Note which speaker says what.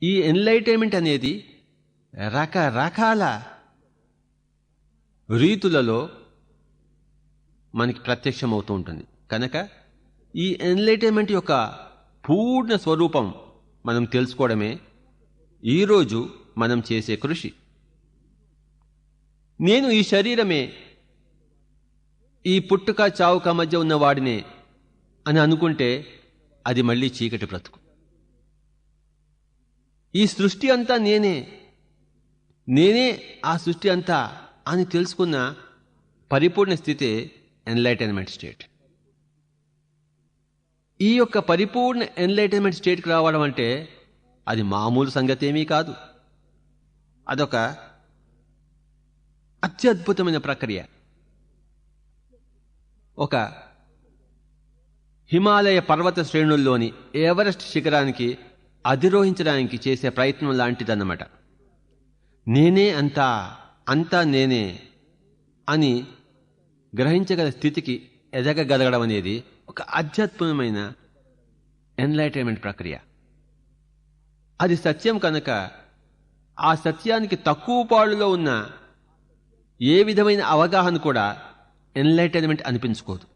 Speaker 1: ఈ ఎన్లైటైన్మెంట్ అనేది రకరకాల రీతులలో మనకి ప్రత్యక్షమవుతూ ఉంటుంది. కనుక ఈ ఎన్లైటైన్మెంట్ యొక్క పూర్ణ స్వరూపం మనం తెలుసుకోవడమే ఈరోజు మనం చేసే కృషి. నేను ఈ శరీరమే, ఈ పుట్టుక చావుక మధ్య ఉన్నవాడినే అని అనుకుంటే అది మళ్ళీ చీకటి బ్రతుకు. ఈ సృష్టి అంతా నేనే ఆ సృష్టి అంతా అని తెలుసుకున్న పరిపూర్ణ స్థితే ఎన్లైటైన్మెంట్ స్టేట్. ఈ యొక్క పరిపూర్ణ ఎన్లైటైన్మెంట్ స్టేట్కి రావడం అంటే అది మామూలు సంగతి ఏమీ కాదు. అదొక అత్యద్భుతమైన ప్రక్రియ. ఒక హిమాలయ పర్వత శ్రేణుల్లోని ఎవరెస్ట్ శిఖరానికి అధిరోహించడానికి చేసే ప్రయత్నం లాంటిదన్నమాట. నేనే అంతా నేనే అని గ్రహించగల స్థితికి ఎదగగలగడం అనేది ఒక అత్యద్భుతమైన ఎన్లైటైన్మెంట్ ప్రక్రియ. అది సత్యం కనుక ఆ సత్యానికి తక్కువ పాళ్ళలో ఉన్న ఏ విధమైన అవగాహన కూడా ఎన్లైటైన్మెంట్ అనిపించుకోదు.